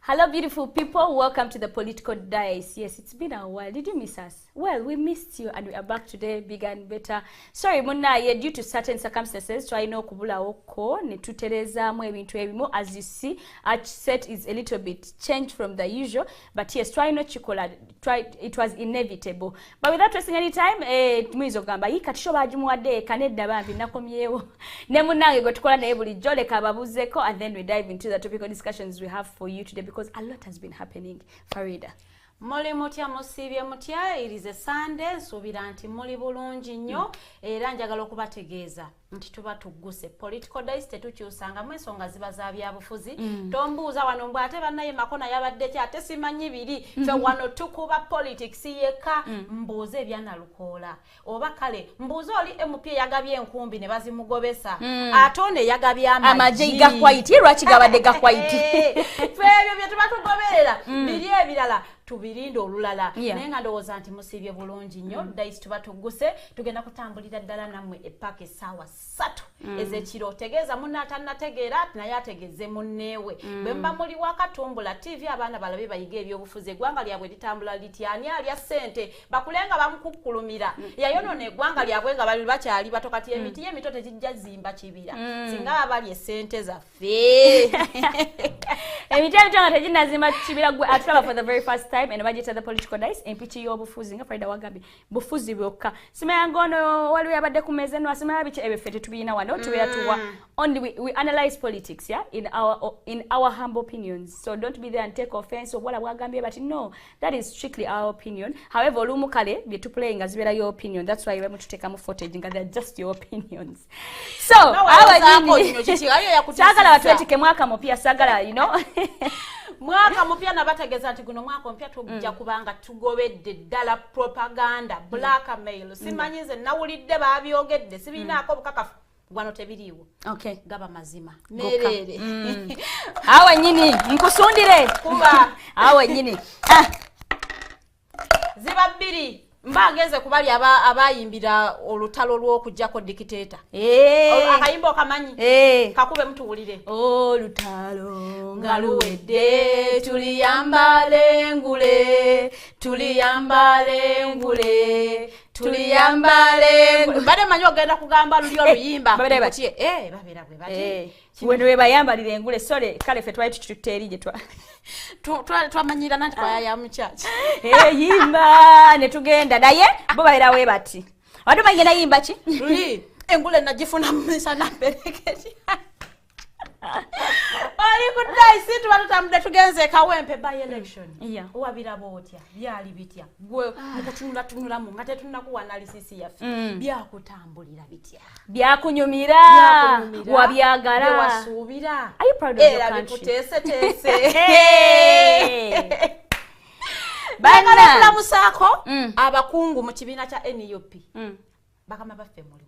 Hello, beautiful people. Welcome to the Political Dice. Yes, it's been a while. Did you miss us? Well, we missed you and we are back today, bigger and better. Sorry, Muna, due to certain circumstances, try no kubula oko, ne tutereza mwe bintu ebimo. As you see, our set is a little bit changed from the usual. But yes, try no chikola. It was inevitable. But without wasting any time, tumuizo gamba. Yi katisho bajimuwade, kaneda bambi, nakomyewo. Ne Muna, go tukola na ebuli jole kababuzeko, and then we dive into the topical discussions we have for you today. Because a lot has been happening. Farida. Mole mutya musibye mutya, it is a Sunday, nsubira nti muli bulungi nnyo era njagala okubategeeza nti tuba tugguse political dice tetukyusanga mu ensonga ziba za byabufuzi. Tombuuza wano mbw ate bannaye Makona yabadde ki ate simanyi biri fe wano tukuba politics yeka mbuuze ebyanalukoola oba kale mbuuze oli MP yagabye enkumbi ne bazimugobesa ate ono yagabye amaji gakwaiti lwaki gabadde gakwaiti fe ebyo bye tuba tugoberera biri ebirala tubirinde olulala naye nga ndowooza nti musibye bulungi nnyo dice tuba tugguse tugenda kutambulira ddala nammwe epaka essaawa 3 ez'ekiro tegeeza munne atannategeera naye ategeeze munneewe bwe muba muli wakatumbula TV abaana balabe bayiga ebyobufuzi eggwanga lyabwe litambula lityani alya ssente bakulenga bamukukkulumira yayonoona eggwanga lyabwe nga bali bakyali bato kati emiti y'emito tegijja zimba kibira singa babali essente zaffe emiti y'emito nga teginnazimba kibira gwe atulaba for the very first time and bagita the political dice empiki y'obufuzi nga Farida wagambye bufuzi bwokka simanya ngono waliwo yabadde ku meeza eno asimanya biki ebyo ffe tetubirina wano tubeera tuwa only we analyze politics in our humble opinions, so don't be there and take offense obwala bwagambye but no, that is strictly our opinion. However olumu kale bye tuplay nga zibeera your opinion, that's why we tutekamu footage nga they're just your opinions. So sagala batwetike mwaka mupya sagala mwaka mupya nabategeeza nti guno mwaka mpya tujja kubanga tugobedde ddala propaganda blackmail simanyize nawulidde babyogedde sibinaako bukakafu gwano tebiriiwo gaba mazima nerere awe nyini nkusundire kuba awe nyini ziba bbiri mbageze kubali abayimbira olutalo lw'okujjako dictator akayimba okamanyi kakube mtuwulire olutalo nga luwedde tuliyambale ngule bade manyi ogenda kugamba luli oluyimba babeera bwe bati wendo we bayambalira engule sole kale ffe twali tututeri gye twamanyira nanti kwaya mu church yimba ne tugenda naye bo babeera we bati watumanye nayimba ki luli engule najifuna mmisa na pereketi ali kudai situ batutambula tugenze kawempe by election wabira botya byali bitya gwe mukutunula mu ngate tunaku analysis yaffe byakutambulira bitya byakunyumira wabyagala wasuubira are you proud of your country tese bana musako abakungu mu kibiina kya NUP bakama baffe muri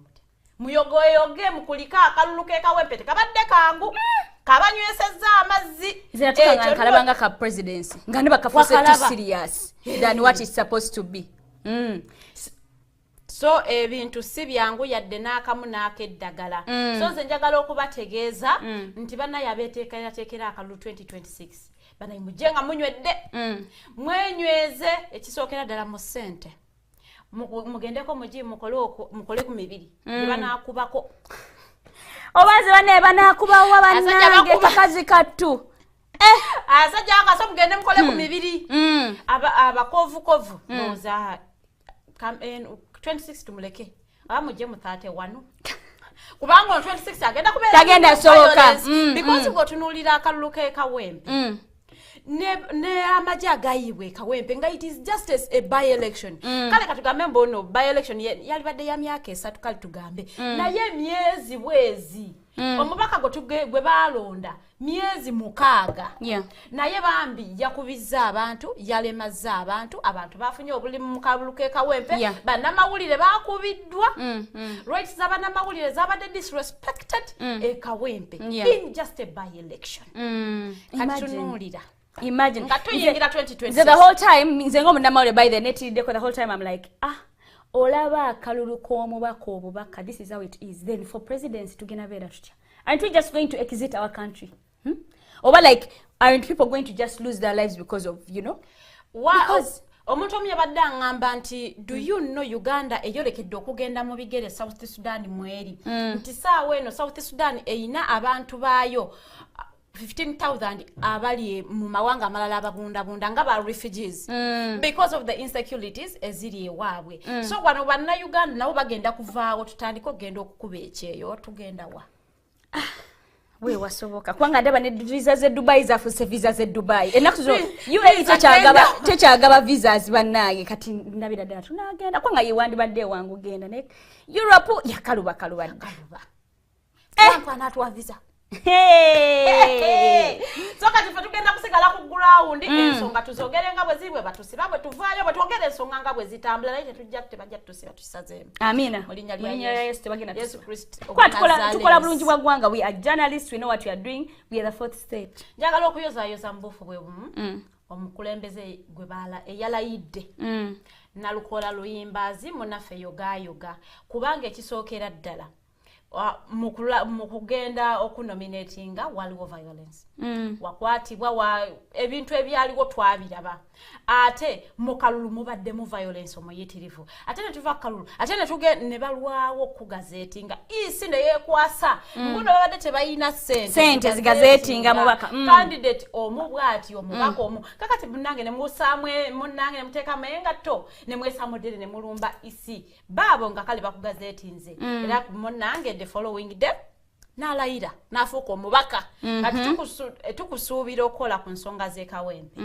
muyogoyoge mukulika akaluluke kawempe kabadde kangu kabanyweseza amazzi zinatukanga kalabanga ka presidency ngane bakafuse too serious than what it's supposed to be so ebintu si byangu yadde n'akamu n'akeddagala so nze njagala okubategeeza nti bannaye abeeteekerateekera akalulu 2026 banaye mujje nga munywedde mwenyweze ekisookera ddala mu ssente mugendeko muji mukole ku mibiri banakubako obaze bane banakubawa bannange kakazi kattu asajja akaso mugende mukole ku mibiri abakovukovu noza 26 tumuleke mujje mu 31 kubanga 26 agenda kubeera tagenda soka because gotunulira akalulu ke kawempe ne amaji agayibwe kawempe nga it is just a by election kale katugambe mbono by election yali badde ya myaka 3 kale tugambe naye myezi bwezi omubaka gwe balonda myezi 6 naye bambi yakubizza abantu yalemazza abantu bafunye obulimu mu kabuluke kawempe bannamawulire bakubiddwa rights z'abannamawulire zabadde disrespected kawempe in just a by election katunulira imagine tuyingira 2026 the whole time nze ng'omunnamawulire by the net the whole time I'm like olaba akalulu k'omubaka obubaka this is how it is then for presidency tugenda beera tutya aren't we just going to exit our country oba like aren't people going to just lose their lives because of, you know? Because omuntu omu yabadde aŋŋamba nti do you know Uganda eyolekedde okugenda mu bigere South Sudan mweri nti saawa eno South Sudan eyina abantu baayo 15,000 abali mu mawanga amalala ababundabunda nga ba refugees because of the insecurities eziri ewaabwe so wano banna Uganda nabo bagenda kuvaawo tutandika okugenda okukuba ekyeyo tugenda wa we wasoboka kwanga ndaba ne visa ze Dubai zafuse visa ze Dubai enaku zo tekyagaba visas bannaye kati ndabira ddala tunagenda kwanga yewandi badde wangu genda ne Europe yakaluba anatwa visa so kati fe tugenda kusigala ku ground ensonga tuzogere nga bwe zibwe batusiba bwe tuvaayo bwe twogere ensonga nga bwe zitambula naye tetujja tebajja tusiba tusazeemu amina mulinnya lya Yesu tebagenda Yesu Kristo tukola bulungi bwa gwanga we are journalists we know what we are doing we are the fourth state njagala okuyozayoza mu bufu bwe bumu omukulembeze gwe baala eyalayidde Nalukola Luyimbazi munaffe yogayoga kubanga ekisookera ddala mu kugenda okunominatinga waliwo violence wakwatibwa ebintu ebyaliwo twabiraba ate mu kalulu mubadde mu violence omuyitirivu ate ne tuva kalulu ate ne balwawo okugazetinga isi ne yeekwasa mbuno babadde tebayina sente zigazetinga mubaka candidate omu bwati omubaka omu kakati munange ne musamwe munange ne muteeka mengato ne mwesamudde ne mulumba isi baabo nga kale bakugazetinze era munange the following day nalayira nafuuka omubaka kati tukusuubira okukola ku nsonga z'ekawempe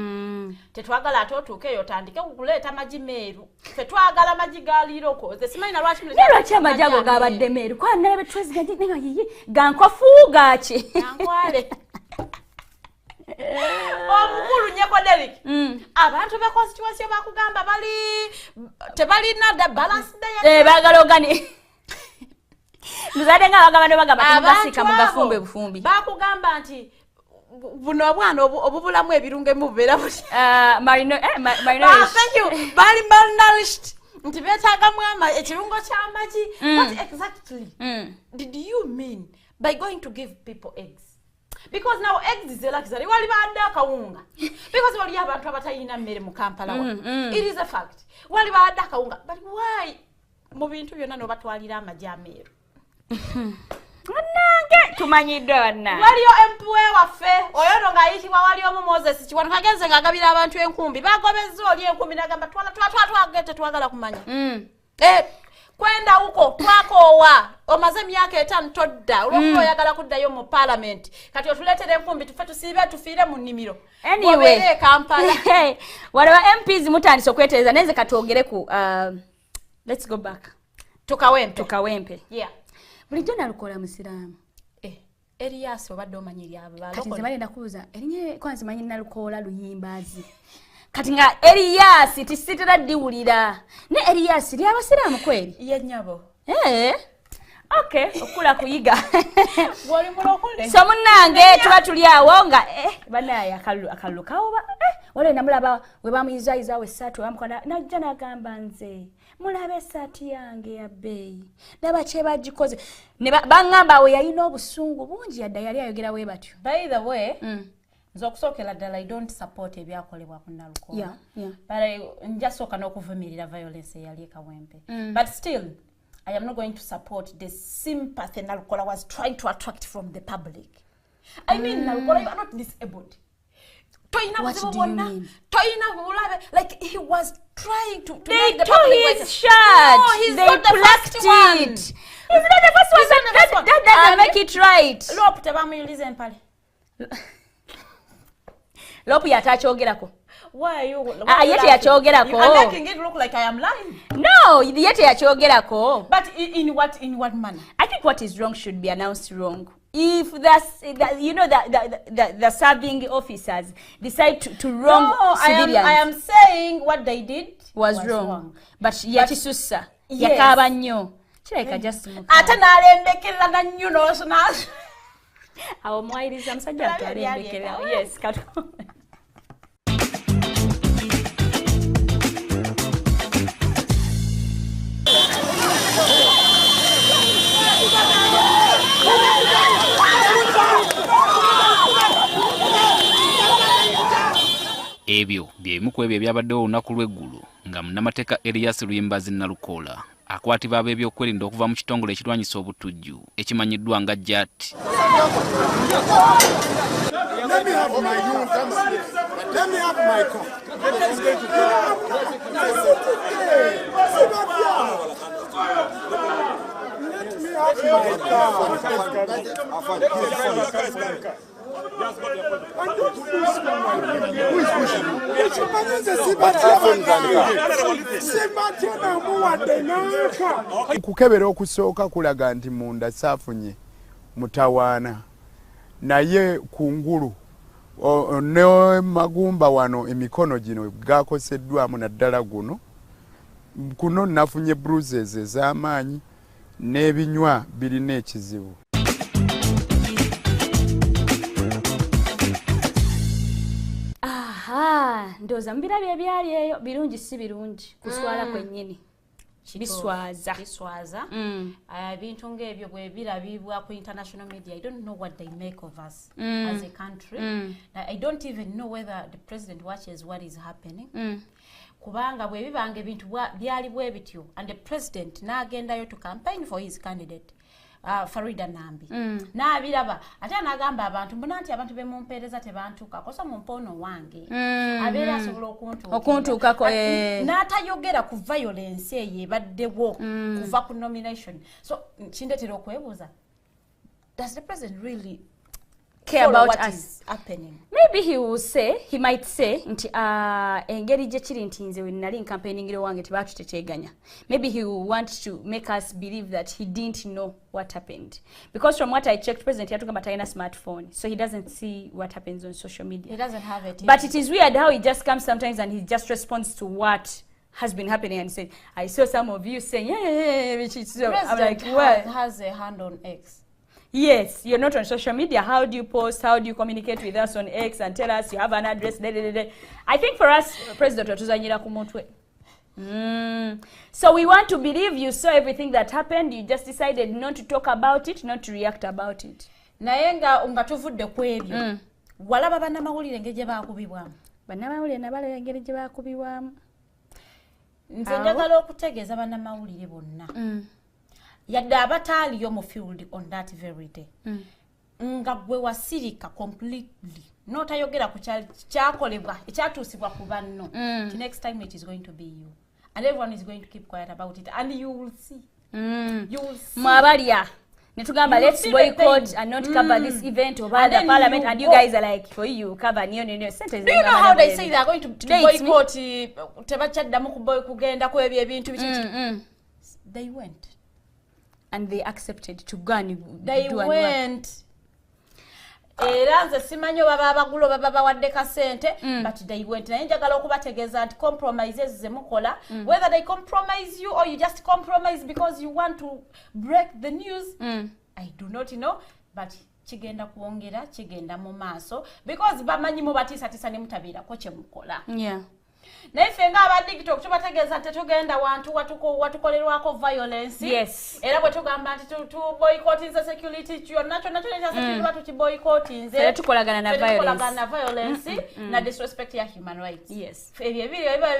tetwagala ate otuukeeyo otandike kukuleeta magi meeru fe twagala magi galiiroko ze simanyi na lwaki amagi ago gabadde meeru kwa nalabe twezigayiyi gankofu gaki gankwale omukulu nyeko Derek abantu be constituency bakugamba tebalina da balance day bagala ogani Nuzade nga bagamba basika mu gafumbe bufumbi bakugamba nti buno obwana obubulamu ebirunge mu beera buti thank you bali malnourished nti betaaga mwama ekirungo ky'amagi what exactly did you mean by going to give people eggs because now eggs is a luxury wali badde akawunga because wali abantu abatayina mmere mu Kampala it is a fact wali badde akawunga but why mu bintu byonna no batwalira amagi ameeru Nange tumanyiddwa banna waliyo empuwe waffe oyo no ngayitibwa waliyo mu Moses kiwano kagenze ngagabira abantu enkumbi bagobezza oli enkumbi nagamba twagete twagala kumanya kwenda huko twakoowa omaze emyaka 5 todda olwokuba oyagala kuddayo mu parliament kati otuleetere enkumbi tufe tusiibe tufiire mu nnimiro anyway Kampala waliwo MPs mutandise okwetereza nenze katwogere ku let's go back tukawempe yeah bulijjo Nalukola musiraamu Elias obadde omanyi lyabo kati nze bali nakubuuza erinye kwanza manyi Nalukola Luyimbazi kati nga Elias tisitera diwulira ne Elias lyabasiraamu kweri yennyabo okay okula kuyiga wali mulokole so munnange tuba tuli awo nga banaye akalulu kawoba wale namulaba we bamuyizayiza we ssatu bamukona najja nagamba nze mulabe essaati yange ya bbeeyi laba kye bagikoze ne baŋŋamba we yalina obusungu bungi yadda yali ayogera we batyo by the way nze okusookera ddala I don't support ebyakolebwa ku Nalukola but njasooka n'okuvumirira violence eyali ekawempe but still I am not going to support the sympathy Nalukola was trying to attract from the public. I mean, Nalukola, you are not disabled. What do you mean? Like he was trying to they make the tore public his shirt. No, he's they not the plucked first one. it. He's not the first one. That doesn't make it right. Lopu tebamuyulize empale. Lopu yatachyogerako. Why are you? Yete yachyogerako. You are making it look like I am lying. No, yete yachyogerako. But in what manner? I think what is wrong should be announced wrong. If the serving officers decide to wrong civilians. I am saying what they did was wrong. But yakisussa yakaba nnyo. Kireka just ate nalembekerera na nnyo n'osona. Awo mwayiriza musajja alembekerera. Yes, kato. Ebyo byebimu ku ebyo ebyabaddewo olunaku lw'eggulu nga munnamateeka Elias Luyimbazi Nalukoola akwatibwa ab'ebyokwerinda okuva mu kitongole ekirwanyisa obutujju ekimanyiddwa nga JAT. Kukebera okusooka kulaga nti munda saafunye mutawaana naye kungulu ne magumba wano emikono gino gakoseddwamu naddala guno kuno nafunye bruises ez'amaanyi n'ebinywa birina ekizibu. Ndoza mbirabye byali eyo birungi si birungi kuswala kwennyini biswaza bintu ng'ebyo bwe birabibwa ku international media. I don't know what they make of us as a country. I don't even know whether the president watches what is happening. Kubanga bwe bibanga ebintu byali bwe bityo and the president n'agendayo to campaign for his candidate Farida Nambi. N'abiraba ate n'agamba abantu mbona nti abantu bemumpeereza tebantuuka kosa mu mpono wange abeera asobola okuntuukako n'atayogera ku violence eyo ebaddewo kuva ku nomination. So kindeetera okwebuuza, does the president really care about what is happening? Maybe he might say nti engeri gye kiri nti nze we nali campaigning wange tebatuteteganya. Maybe he will want to make us believe that he didn't know what happened, because from what I checked, President yatugamba tayina smartphone, so he doesn't see what happens on social media. He doesn't have it. But it is weird how he just comes sometimes and he just responds to what has been happening and said, I saw some of you saying which is so. I'm like, well, has a hand on X. Yes, you're not on social media. How do you post? How do you communicate with us on X and tell us you have an address? I think for us, President Watuzanyira kumutwe. So we want to believe you saw everything that happened. You just decided not to talk about it, not to react about it. Nayenga ungatuvudde kwebyo. Walaba bannamawulire engeri gye baakubibwamu. Bannamawulire nabalaba engeri gye baakubibwamu. Nze njagala okutegeeza bannamawulire bonna. Yadde abataaliyo mu field on that very day. Nga gwe wasirika completely. Notayogera ku kyakolebwa ekyatuusibwa ku banno. The next time it is going to be you. And everyone is going to keep quiet about it. And you will see. You will see. Mwabalya. Netugamba let's boycott and not cover this event or the parliament, and you guys are like, for you cover no. Do you know how they say they are going to boycott tebachaddamu kugenda ku ebyo ebintu biki? They went. And they accepted to go and they went. Era nze simanyi baba abagulo baba bawadde kasente, but they went. Naye njagala okubategeeza nti compromises ze mukola, whether they compromise you or you just compromise because you want to break the news, I do not know, but kigenda kuongera, kigenda mu maaso, because bamanyi mu batisa ne mutabiirako kye mukola. Yeah. Naye fenga aba TikTok tubategeeza tetugenda wantu watukolerwako violence. Yes. Era bwe tugamba nti tu boycott the security nacho security batu ki boycott nze. Era tukolagana na violence. Tukolagana na violence na disrespect ya human rights. Yes. Ebyo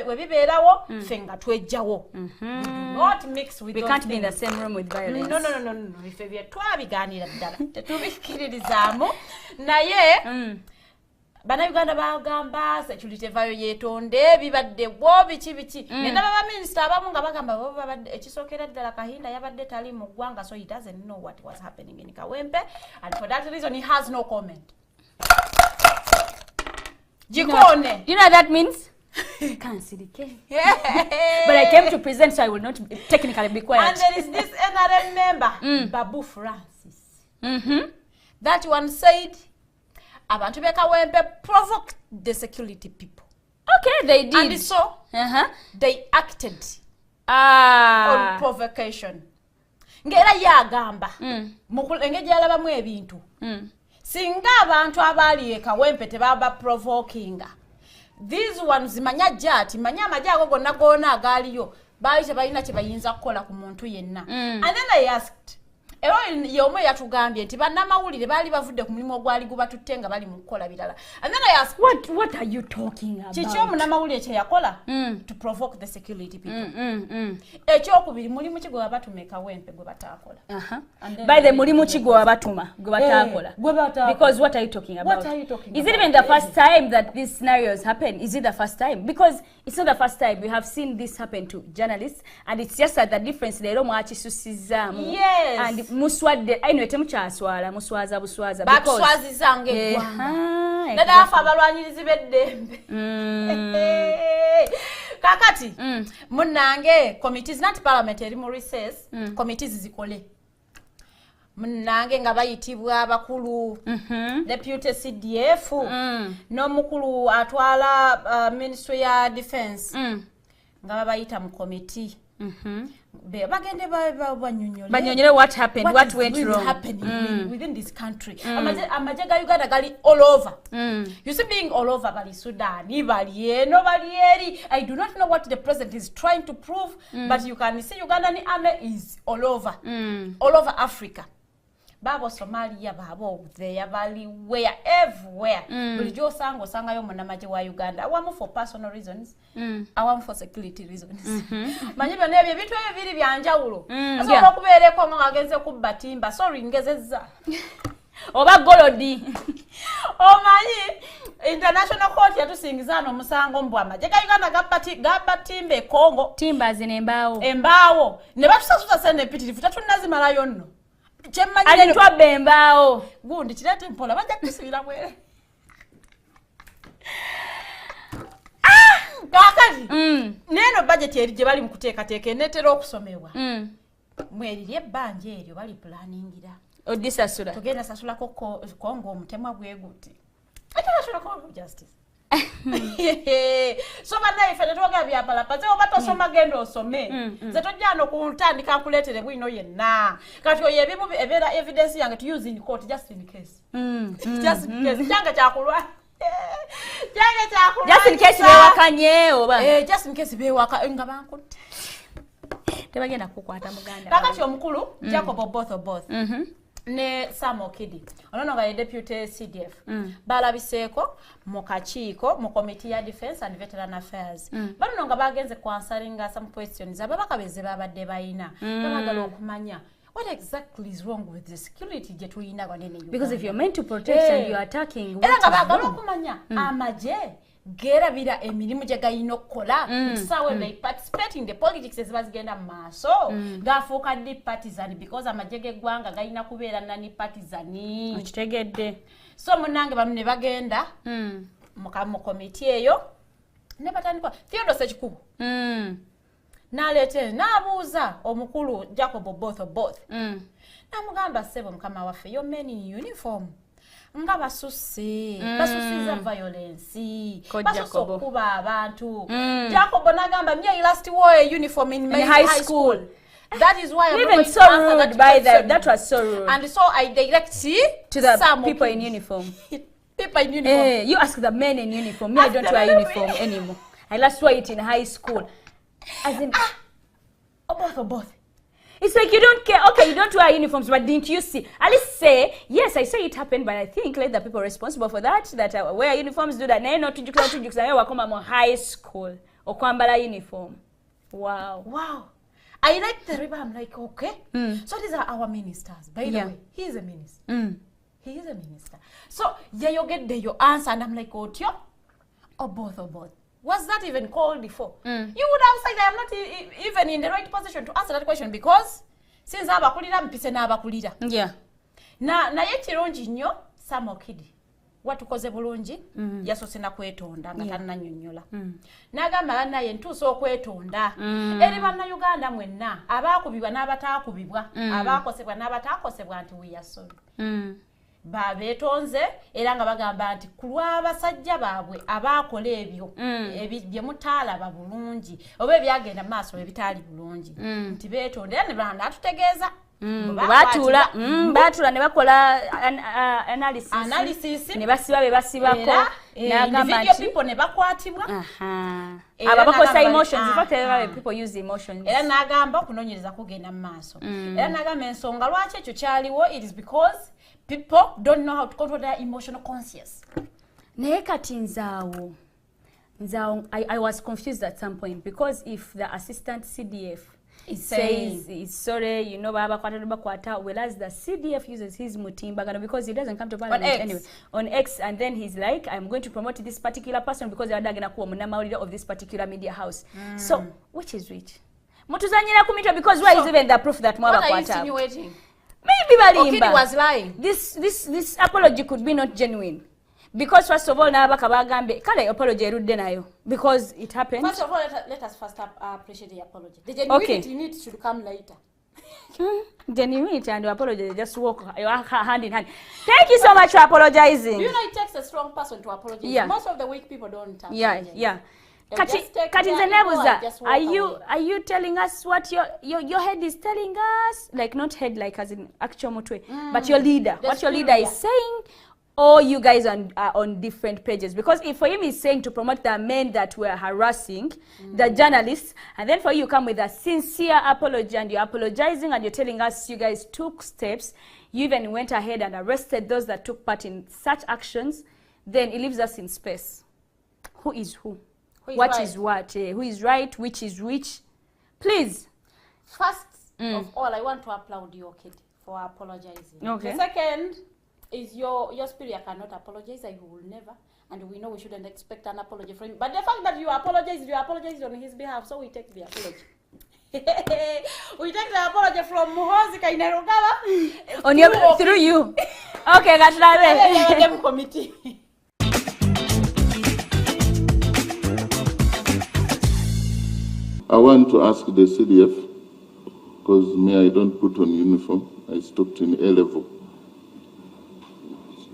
we bibeerawo fenga twejjawo. Not mix with we can't be in the same room with violence. No. Ife bye twabiganira ddala. Tetubikiririzaamu. Naye Bannayuganda bagamba security vayo yetonde bibadde bwo biki nenda baba minister abamu nga bagamba bo babadde ekisookera ddala Kahinda yabadde tali mu ggwanga, so he doesn't know what was happening in Kawempe, and for that reason he has no comment. Jikone. You know what that means? But I came to present, so I will not technically be quiet. And there is this NRM member, Babu Francis. That one said abantu be Kawempe provoked the security people. Okay, they did. And so they acted on provocation. Ngera yagamba engeri alabamu ebintu. Singa abantu abali Kawempe tebaba provokinga. These ones manya jati manya amajago gonna agaliyo bali tebalina kye bayinza kukola ku muntu yenna. And then I asked, Ewa yomo yatugambye nti bannamawulire bali bavudde ku mulimu ogwali gubatutte nga bali mu kukola birala. And then I asked, what are you talking about? Chicho munnamawulire kye yakola to provoke the security people. Ekyokubiri mulimu ki gwe batumeka wempe gwe bataakola. By the mulimu ki gwe batuma gwe bataakola. Because what are you talking about? What are you talking Is it even the first time that these scenarios happen? Is it the first time? Because it's not the first time we have seen this happen to journalists, and it's just that the difference leero mwakisusizamu. Yes. And muswadde anyway temukyaswala muswaza buswaza because batuswazizanga eggwanga dada afa abalwanyirizi b'eddembe. Kakati munnange committees not parliamentary mu recess committees zikole munnange nga bayitibwa abakulu deputy CDF n'omukulu atwala ministry ya defense nga babayita mu committee bagende banyonyole what happened, what went really wrong happening within this country. Amaje ga Uganda gali all over. You see, being all over, bali Sudan, bali eno, bali eri. I do not know what the president is trying to prove, but you can see Ugandan army is all over Africa. Babo Somalia, babo there, bali where, everywhere. Bulijo sango sanga yo munamaje wa Uganda. Awamu for personal reasons, awamu for security reasons. Manyiba nebye bitu ebiri byanjawulo. Aso bakubeereko nga agenze kubatimba. Sorry ngezezza. Oba golodi. Omanyi international court yatusingizana omusango mbwa amaje ga Uganda gabatimbe Kongo. Timba zinembaawo. Embaawo. Ne batusasuza sene pitirifu tatunazimalayo nno. Ali twabbe embaawo. Gundi kirate mpola bajja kusibira mwere. Kakati. Neno budget eri gye bali mu kuteekateeka enetera okusomebwa. Mweriri ebbanja eryo bali planningira. Odisasula. Tugenda sasulako Kongo omutemwa gweguti. Atashula Kongo justice. So bana ife netwoga byapala paze obato soma gendo osome zeto jano kuntandika kuletere bwino yenna kati oye bibu ebera evidence yange to use in court just in case just in case janga chakulwa just in case bewakanye oba just in case bewaka nga bankutte tebagenda kukwata muganda kakati omukulu Jacob both ne Sam Okidi onono nga deputy CDF balabiseko mu kakiiko mu committee ya defense and veteran affairs bano nga bagenze answering some questions ababakabeze babadde bayina babagala okumanya what exactly is wrong with the security je tuyina gwanene Uganda because if you're meant to protect and you're attacking era nga bagala okumanya amaje gerabira emirimu gye gayina okukola sawe they participate in the politics ezibazigenda mu maaso gafuuka ndi partisan because amajege gwanga gayina kubeera nani partisan okitegedde so munange bano ne bagenda mu committee eyo ne batandika Theodore Chikubu naleete n'abuuza omukulu Jacob both namugamba sebo mukama waffe yo men in uniform nga basusiza violence basuso kuba abantu Jacob nagamba me last wore a uniform in high school. That is why I'm even so rude by that was so rude and so I direct to the people in uniform. People in uniform. You ask the men in uniform. Me, I don't wear uniform anymore. I last wore it in high school. As in both. It's like you don't care. Okay, you don't wear uniforms, but didn't you see? At least say, yes, I say it happened, but I think let the people responsible for that wear uniforms do that. No, tujukisa wakoma mo high school or kwambala uniform. Wow. I like the river. I'm like, okay. So these are our ministers. By the way, he is a minister. He is a minister. So you get there, your answer, and I'm like, oh, both. Was that even called before? You would have said I am not even in the right position to answer that question because since abakulira mpise n'abakulira. Yeah. Naye kirungi nnyo Sam Okidi. Watukoze bulungi yasose na kwetonda nga tannanyonnyola. N'agamba naye ntuusa okwetonda. Eri banna Uganda mwenna abaakubibwa n'abataakubibwa abaakosebwa n'abataakosebwa nti we are sorry. Babetonze era nga bagamba nti kulwa basajja baabwe abakola ebyo bye mutaalaba bulungi oba ebyagenda maaso ebitaali bulungi nti beetonde ne bana atutegeeza batula ne bakola analysis ne basiba be basibako n'agamba nti people ne bakwatibwa aba bakosa emotions in fact people use emotions era n'agamba okunonyereza kugenda mu maaso era n'agamba ensonga lwaki ekyo kyaliwo it is because people don't know how to control their emotional conscience. Naye kati nzaawo I was confused at some point because if the assistant CDF says he's sorry, you know, whereas the CDF uses his mutimbagano because he doesn't come to parliament anyway on X, and then he's like, I'm going to promote this particular person because they are dagana kuwa munamawulire of this particular media house. So which is which? Mutuzanyira kumita because where is even the proof that mwaba kwata? What are you insinuating? Maybe Balimba. Okidi was lying. This apology could be not genuine. Because first of all, nabaka bagambe kale apology erudde nayo because it happened. First of all, let us first appreciate the apology. The genuinity needs to come later. Genuinity and apology just walk hand in hand. Thank you so much for apologizing. You know, it takes a strong person to apologize. Yeah. Most of the weak people don't apologize. Yeah. Kati are you telling us what your head is telling us? Like not head like as in actual mutwe, but your leader. What your leader is saying? Or you guys are on different pages? Because if for him he's saying to promote the men that were harassing the journalists, and then for you come with a sincere apology and you're apologizing and you're telling us you guys took steps, you even went ahead and arrested those that took part in such actions, then it leaves us in space. Who is who? What is what? Who is right? Which is which? Please. First of all, I want to applaud you, kid, for apologizing. Okay. The second is your superior cannot apologize. I will never, and we know we shouldn't expect an apology from him. But the fact that you apologized on his behalf, so we take the apology. We take the apology from Muhozi Kainerugaba on your through you. Okay, that's the committee. I want to ask the CDF, because me, I don't put on uniform. I stopped in A level.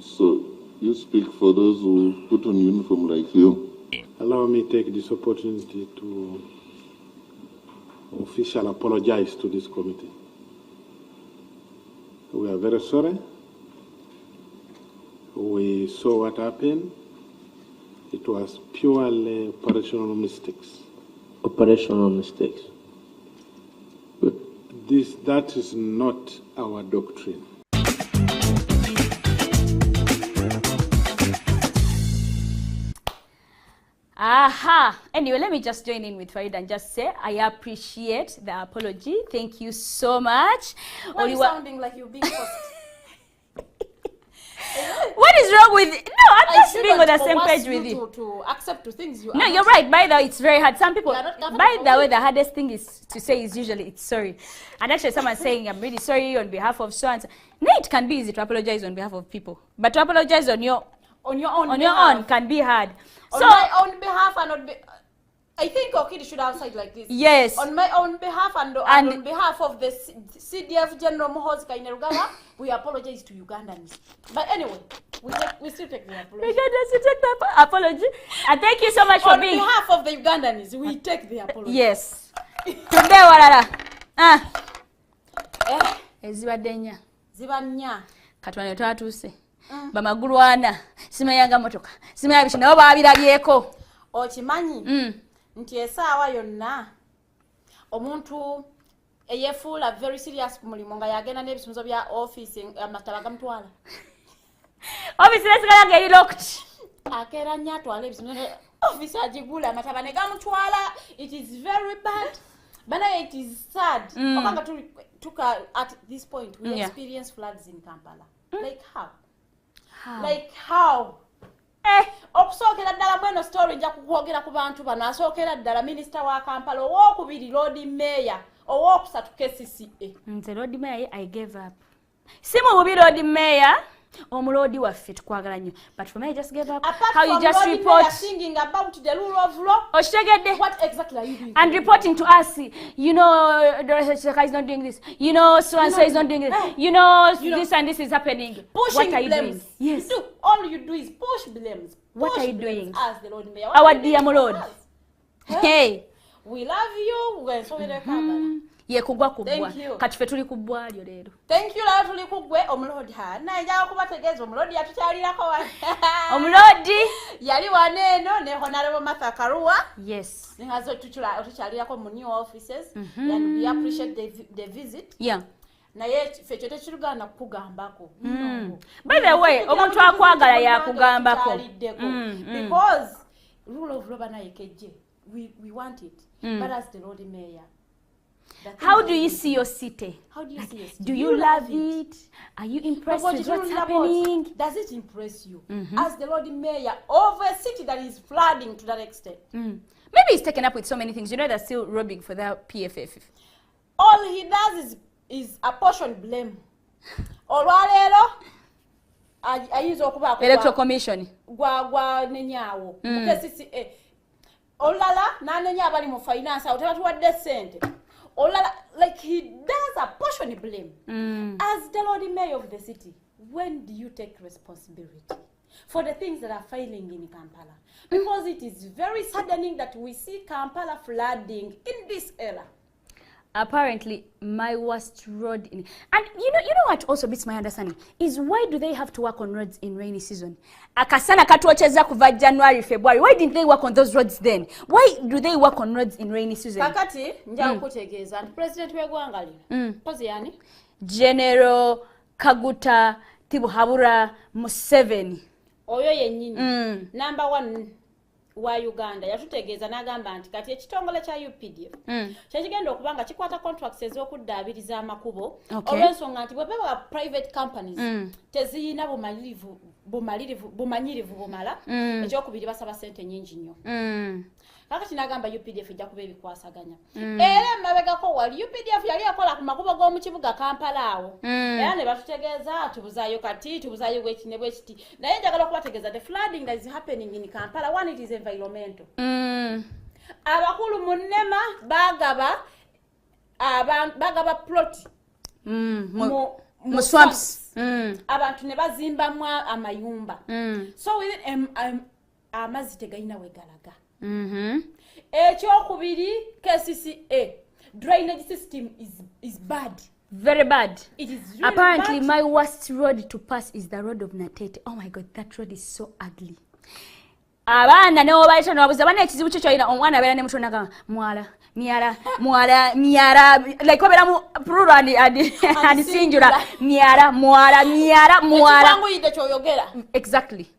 So you speak for those who put on uniform like you. Allow me to take this opportunity to officially apologize to this committee. We are very sorry. We saw what happened. It was purely operational mistakes. Operational mistakes. That is not our doctrine. Aha. Anyway, let me just join in with Farida and just say I appreciate the apology. Thank you so much. Why are you sounding like you're being forced? What is wrong with no, I'm just being on the same page with you. To accept two things you No, you're right. By the way, it's very hard. Some people, by the way, the hardest thing is to say is usually it's sorry. And actually someone saying I'm really sorry on behalf of so and so. No, it can be easy to apologize on behalf of people. But to apologize on your own can be hard. On my own behalf and I think Okidi should have said like this. Yes. On my own behalf and on behalf of the CDF General Muhozi Kainerugaba, we apologize to Ugandans. But anyway, we still take the apology. We still take the apology. And thank you so much for being... On behalf of the Ugandans, we take the apology. Yes. Today, walala. Ezibadenya. Zibanya. Katwane twatuse. Bamagulu ana. Simayanga motoka. Simayabisha nabo babirabyeko. Okimanyi. Nti esaawa yonna omuntu eyefuula very serious ku mulimu nga yagenda n'ebisumuluzo bya office amataba gamutwala. Office lesigala ngeri locked. Akeera nnyo atwala ebisumuluzo office agigula amataba ne gamutwala. It is very bad. But it is sad. Okanga tuka at this point we experience floods in Kampala. Like how? Like how? Okusookera ddala mweno story nja kukwogera ku bantu bano asookera ddala minisita wa Kampala owokubiri Lord Mayor owokusatu KCCA. Nze Lord Mayor I gave up. Simu bubi Lord Mayor omulodi waffe tukwagala nnyo but for me I just gave up. Apart how you just Lord report Mayor singing about the rule of law. Oshitegedde. What exactly are you doing? And reporting to us, you know, Dorothy is not doing this. You know, so and so is not doing this. You know, this and this is happening. Pushing what are you blames. doing? Yes. All you do is push blames. What are you doing? As the Lord Mayor. Our dear Lord. Hey. We love you. We're so very Kampala. ye kugwa kubwa Thank you. kati fe tuli kubwa lyo leero Thank you la tuli kugwe omulodi ha na njaga kubategeeza omulodi yatukyalirako omulodi yali waneeno ne honorable Martha Karua yes ningazo tukyalirako mu new offices and we appreciate the visit yeah naye fe kyote kirugana kugambako by the way omuntu akwagala yakugambako because rule of law na yekeje we want it but as the Lord Mayor how do you see your city? How do you see your city? Do you love it? Are you impressed with what's happening? Does it impress you as the Lord Mayor of a city that is flooding to that extent? Maybe he's taken up with so many things. You know, they're still robbing for their PFF. All he does is apportion blame. Olwalero ayinza okuba Electoral Commission. Gwa nenyawo. Mukesisi olala na nenyawo bali mu finance awo tebatuwadde sente. Olala, like he does apportion blame. As the Lord Mayor of the city, when do you take responsibility for the things that are failing in Kampala? Because it is very saddening that we see Kampala flooding in this era. Apparently, my worst road in... And you know what also beats my understanding? Is why do they have to work on roads in rainy season? Akasana katuocheza kuva January, February. Why didn't they work on those roads then? Why do they work on roads in rainy season? Kakati, njia kutegeza. President wegwanga lino. Pozi yani? General Kaguta Tibuhabura Museveni. Oyo yenyini. Number 1 wa Uganda yatutegeeza n'agamba nti kati ekitongole kya UPDF kyekigenda okubanga kikwata contracts ez'okuddaabiriza amakubo olw'ensonga nti bwe baba private companies teziyina bumanyirivu bumala ekyokubiri basaba ssente nnyingi nnyo kakati n'agamba UPDF ejja kuba ebikwasaganya era emabegako wali UPDF yali akola ku makubo g'omu kibuga Kampala awo era ne batutegeeza tubuzaayo kati tubuzaayo bweki ne bwekiti naye njagala okubategeeza the flooding that is happening in Kampala one it is environmental abakulu mu nnema bagaba plot mu swamps abantu ne bazimbamu amayumba so within amazzi tegalina wegalaga ekyokubiri KCCA drainage system is bad, very bad. It is really apparently bad. My worst road to pass is the road of Natete. Oh my god, that road is so ugly. Abaana ne obaita no abuza bana ekizibu kyo kyina omwana abera ne muto naga mwala miara like obera mu plural and singular miara kwangu yide kyoyogera exactly.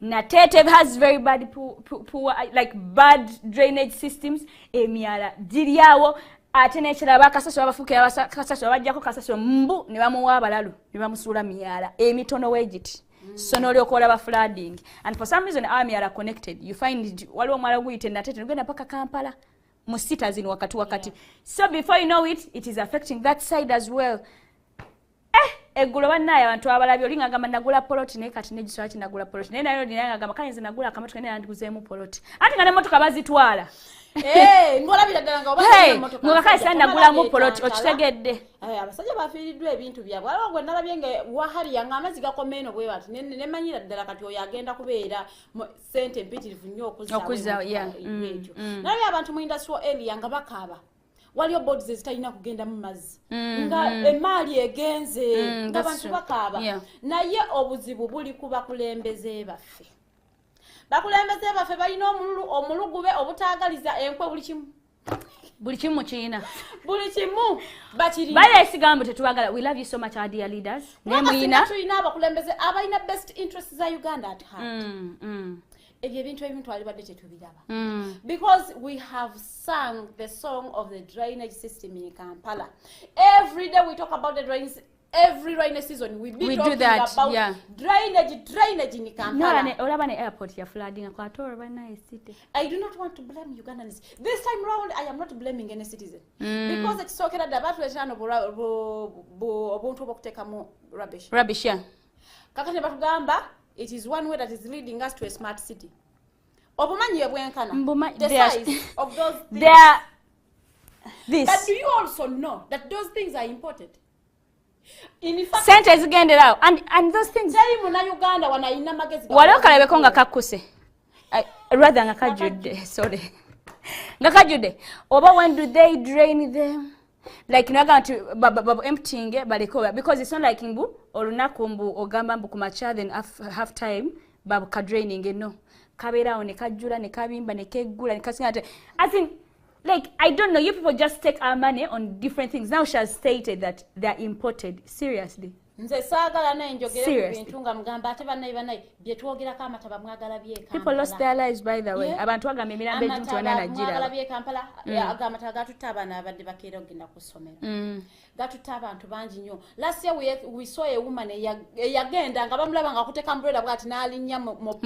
Natete has very bad poor like bad drainage systems. Emiara diriawo ate nekiraba kasaso abafuke kasaso bajjako kasaso mbu ne bamuwa abalalu ne bamusula miara emitono wejiti so no lyokola ba flooding and for some reason army are connected. You find waliwo mwala guyite Natete ngenda paka Kampala musita zino wakati so before you know it is affecting that side as well. Eggulo bannaye abantu abalabyo linga gamba nagula poloti ne kati ne giswati nagula poloti ne nayo dinanga gamba kanyeze nagula akamotoka ne andiguzeemu poloti ati nga ne motoka bazitwala ngola biradala nga oba motoka ngoka kayisa nagula mu poloti okitegedde abasajja bafiiriddwa ebintu byabwe alwo gwe nalabye nga wahali yanga amazzi gakomeeno bwe bati ne manyira ddala kati oyo agenda kubeera sente mpitirivu nnyo okuzza ekyo nalabye abantu mu industrial area nga bakaaba waliyo bodies ezitalina kugenda mu mazzi nga emaali egenze nga bantu bakaaba naye obuzibu buli ku bakulembeze baffe balina omulugube obutaagaliza enkwe buli kimu kiina buli kimu bakirina bale esigambo tetubagala. We love you so much our dear leaders nemuyina tulina abakulembeze abalina best interests za Uganda at heart ebyo ebintu alibadde tetubiraba because we have sung the song of the drainage system in Kampala. Every day we talk about the drainage. Every rainy season we do that about drainage in Kampala. No, olaba ne airport ya flooding akwatoro bana city. I do not want to blame Ugandans. This time round I am not blaming any citizen because it's so that abantu etano obuntu obokuteka mu rubbish yeah. Kakati batugamba it is one way that is leading us to a smart city. Obumanyi ebwenkana the size of those things. This. But do you also know that those things are important? In fact, sente zigendera and those things tell muna Uganda wanaina magezi waliwo kalabeko nga kakuse rather nga kajudde sorry nga kajudde oba when do they drain them like naga to babu emptying baleko because it's not like mbu olunaku mbu ogamba mbu kumacha then half time babu ka draining no kabera ne kajula ne kabimba ne kegula ne kasinga as in like I don't know, you people just take our money on different things. Now she has stated that they're imported. Seriously. Seriously. People lost their lives, by the way. Abantu bagamira mbe mtu wanana jira. Last year we saw a woman yagenda nga bamulaba nga kuteka umbrella bwati naalinya mu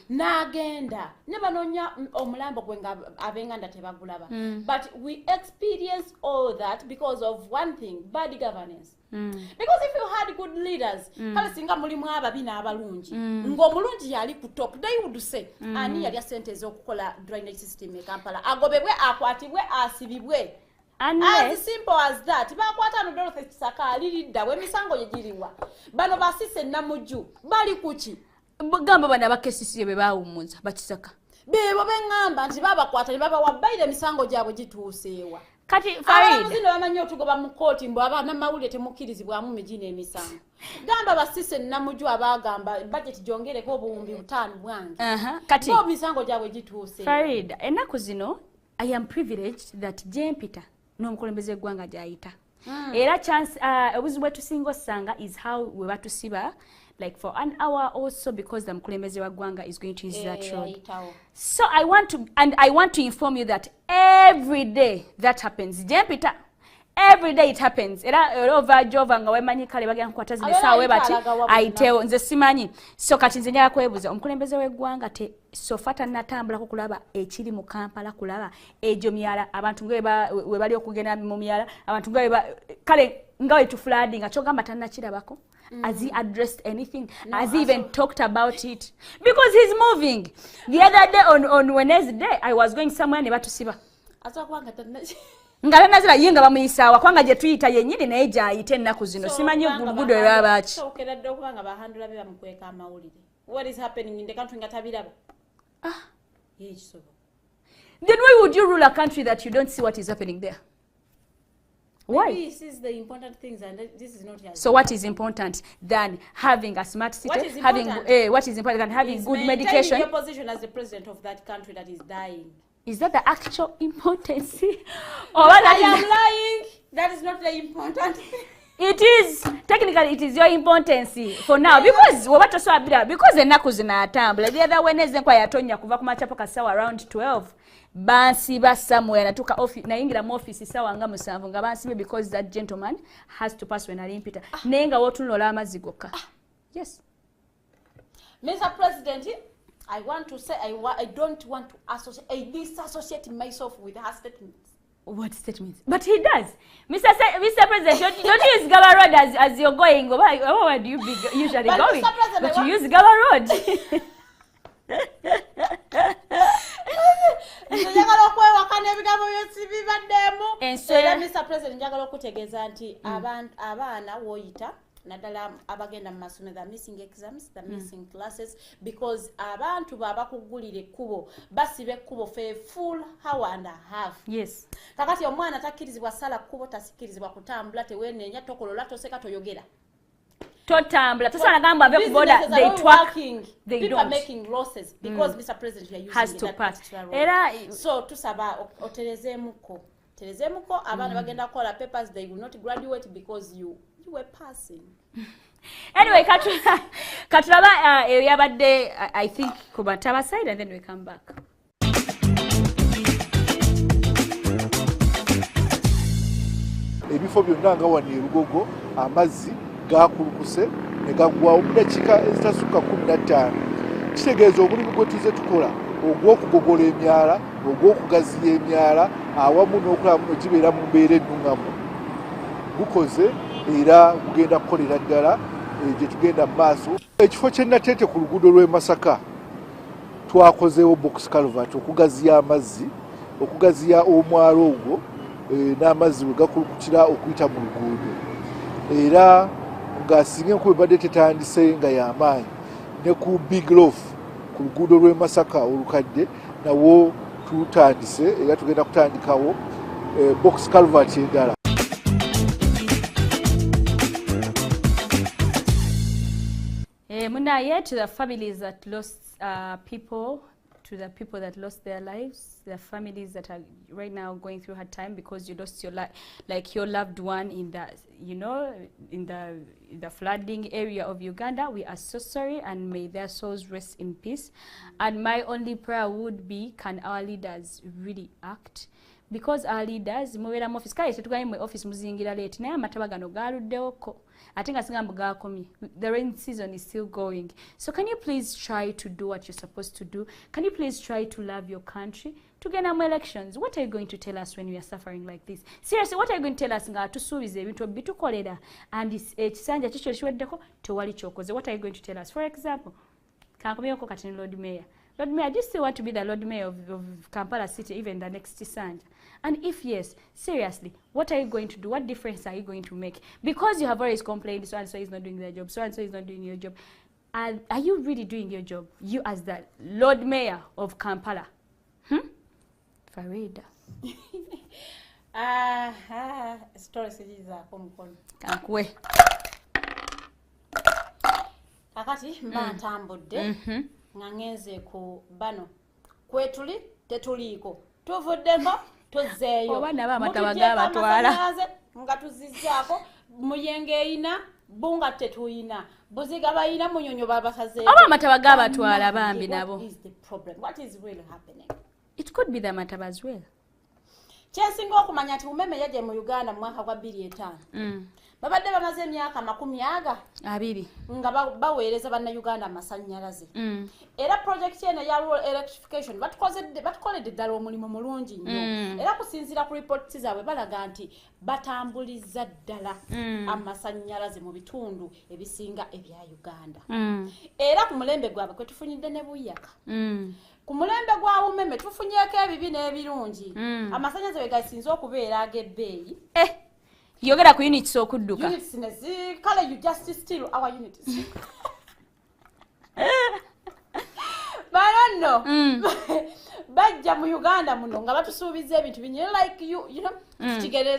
nagenda nebanonya omulambo gwenga abenganda tebagulaba. But we experienced all that because of one thing, bad governance. Because if you had good leaders, kale singa mulimu ababina abalungi ngo mulungi yali ku top, they would say ani yali sente ezokukola drainage system e Kampala agobebwe akwatibwe asibibwe. As simple as that. Bakwata no Dorothy Kisaka alidda we misango yegiriwa bano basise namuju bali kuki gamba bana bakesisiye be bawumuza bakisaka bebo bengamba nti baba kwata baba wabaire misango gyabo gituusewa kati Farid zino bamanyo tugoba mu court mbo abana mawulire temukirizibwa mu mijine emisango gamba basise namuju abagamba budget jongere ko buumbi butano bwange kati bo misango gyabo gituusewa Farid enaku zino I am privileged that Jempita no mukulembeze gwanga jaita era chance obuzibwe tusingo sanga is how we want to siba like for an hour also because the mukulembeze wa gwanga is going to use that road. So I want to inform you that every day that happens. Jempita every day it happens. Era over jova nga wemanyi kale bagya nkwata zine sawe bati aiteo nze simanyi. So kati nze nyala kwebuza omukulembeze we gwanga te so fata natambula kukulaba ekiri mu Kampala kulaba ejo myala abantu we bali okugenda mu myala abantu kale ngawe tu flooding achogamba tanakirabako. Has he addressed anything? No, has he even talked about it? Because he's moving. The other day on Wednesday, I was going somewhere ne batusiba. Ngala nazira yenga bamuyisawa kwanga je tuyita yenyini na eja ayite nnaku zino simanyi gugudo ebabachi. So keradde okubanga bahandula be bamukweka amawulire. What is happening in the country ngatabiraba? Yes. Then why would you rule a country that you don't see what is happening there? Why? This is the important things, and this is not. So what is important than having a smart city? What is important than having good medication? Your position as the president of that country that is dying. Is that the actual importance? Or I am lying. That is not the important thing. It is technically it is your importance for now because because enaku zinatambula. The other Wednesday kwa yatonya kuva kumachapo kasawa around 12. Bansi ba somewhere natuka office na ingira mu office sawa nga musanvu nga bansi because that gentleman has to pass when alimpita nenga wotunola amazigoka. Yes. Mr. President, I want to say I don't want to disassociate myself with her statements. What statements? But he does. Mr. President, don't use Gaba Road as you're going. Where do you usually going? But you use Gaba Road. Mr. President, njagala okutegeeza nti abaana woyita nadala abagenda mu masomero, the missing exams, the missing classes, because abantu babakugulire kubo basibe kubo for a full hour and a half. Yes. Kakati omwana takkirizibwa sala kubo, tasikirizibwa kutambula, tewenenya tokolola toseka toyogera. Totambula tosana gamba ave ku border they twerk, they people don't. Are making losses because Mr. President, you are using has to that pass. Era so tusaba otelezemuko abana bagenda kola papers, they will not graduate because you were passing. Anyway, katulaba yabadde I think kubataba side and then we come back. Ebifo byonna nga wano erugogo amazzi gakulukuse ne gagwawo mu dakiika ezitasuka 15. Kitegeeza omulimu gwe tuze tukola ogw'okugogola emyala, ogw'okugaziya emyala awamu n'okulaba muno gibeera mu mbeera ennungamu gukoze era kugenda kukolera ddala gye tugenda mu maaso. Ekifo kye Nateete ku luguudo lw'e Masaka twakozeewo box culvert okugaziya amazzi, okugaziya omwalo ogwo n'amazzi we gakulukutira okuyita mu luguudo. Era nga singa enkuba ebadde tetandise nga y'amaanyi ne ku Big Loaf ku luguudo lw'e Masaka olukadde nawo tutandise era tugenda kutandikawo box culvert endala. Munaye, to the families that lost people, to the people that lost their lives, the families that are right now going through hard time because you lost your your loved one in the, you know, in the flooding area of Uganda. We are so sorry, and may their souls rest in peace. And my only prayer would be, can our leaders really act? Because our leaders, muwera mu office kale tetugaye mu office muzingira late naye amataba gano galuddewoko ate nga singa mbugakomye. The rain season is still going. So can you please try to do what you're supposed to do? Can you please try to love your country? To get more elections, what are you going to tell us when we are suffering like this? Seriously, what are you going to tell us nga tusuubiza ebintu bitukolera and ekisanja kikyo kiweddeko tewali kyokoze? What are you going to tell us? For example, kankomyeko kati Lord Mayor. Lord Mayor, do you still want to be the Lord Mayor of Kampala City, even the next Sanja? And if yes, seriously, what are you going to do? What difference are you going to make? Because you have always complained, so and so is not doing their job, so and so is not doing your job. And are you really doing your job? You as the Lord Mayor of Kampala? Farida. Story sijizaako mukono. Kankwe. Kakati mba ntambudde. Nga ngenze ku bano kwetuli tetuliiko tuvuddeko tuzzeeyo obana bamatabaga batwala nga tuzizzaako muyenge ina bunga tetuyina buziga bayina munyonyo babasazeeko oba amatabaga batwala bambi nabo. What is the problem? What is really happening? It could be the mataba as well. Kyensinga okumanya nti umeme yaje mu Uganda mu mwaka gwa 2005. Babadde bamaze emyaka 20 nga baweereza banna Uganda amasannyalaze. Era project eno ya rural electrification batukoledde ddala omulimu mulungi nnyo. Era kusinziira ku reports zaabwe balaga nti batambuliza ddala amasannyalaze mu bitundu ebisinga ebya Uganda. Era ku mulembe gwabwe kwe tufunidde ne buyaka. Ku mulembe gwa umeme tufunyeeko ebibi n'ebirungi. Amasannyalaze we gasinze okubeera ag'ebbeeyi. Yogera ku units okudduka. Units nezi kale you just steal our units. Baranno. Bajja mu Uganda muno nga batusuubiza ebintu binyi like you know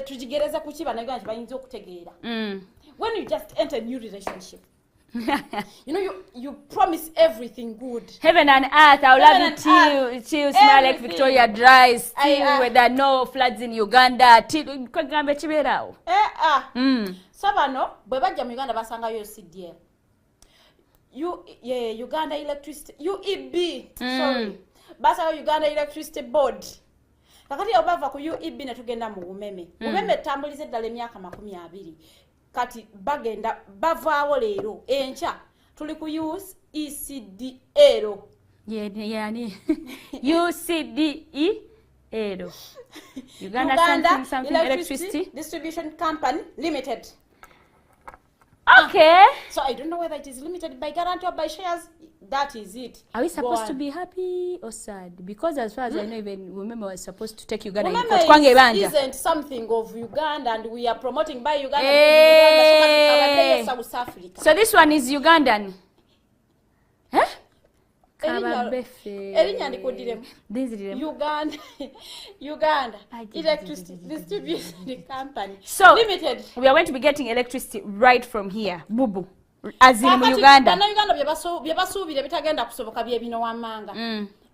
tujigereza ku kiba na Uganda bayinza okutegeera. When you just enter a new relationship. You know, you promise everything good. Heaven and earth, I love you till smile like Victoria dries, till where there are no floods in Uganda, till kwagambe chiberao. Sabano, bwe bajja mu Uganda basanga yo CDL. Uganda Electricity, UEB, sorry. Basanga Uganda Electricity Board. Kakati obava ku UEB ne tugenda mu umeme. Umeme tambulize ddala emyaka 20. Kati bagenda bavaawo leero encha tuli ku use ECDL. Yani UCDE ero. Uganda something electricity Distribution Company Limited. Okay. So I don't know whether it is limited by guarantee or by shares. That is it. Are we supposed to be happy or sad? Because as far as I know, even remember was supposed to take Uganda. Remember, isn't something of Uganda, and we are promoting by Uganda. Uganda South Africa. So this one is Ugandan. Huh? Uganda Electricity Distribution Company. So Limited. We are going to be getting electricity right from here. Bubu. As in Uganda. Uganda byebasuubire bitagenda kusoboka bye bino wamanga.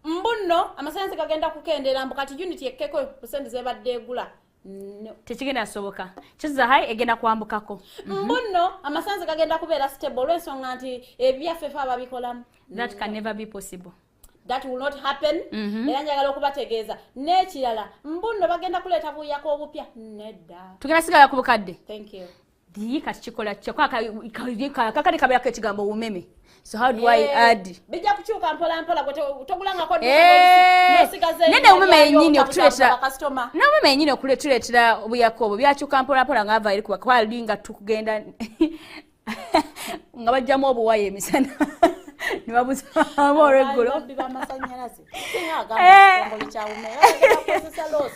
Mbuno amasanze kagenda kukendera mbukati unit yekkeko percent zebadde egula. No. Tekigenda soboka. Kiza hai egenda kwambukako. Mbuno amasanze kagenda kubeera stable lwensonga nti ebyaffe ababikolamu. That can never be possible. That will not happen. Era njagala okubategeeza n'ekirala mbuno bagenda kuleeta buyako obupya nedda. Tugenda sigala ku bukadde. Thank you. Dii kachikola kakali kabya kekigambo umeme. So how do I add? Bija kuchuka mpola togulanga kodi nosigaze. Nene umeme yenyini okutuletera customer. Na umeme yenyini okutuletera obuyakobo byachuka mpola ngava eri kuba kwalinga tukugenda ngabajjamu obuwaye emisana. Nibabuza amoregulo.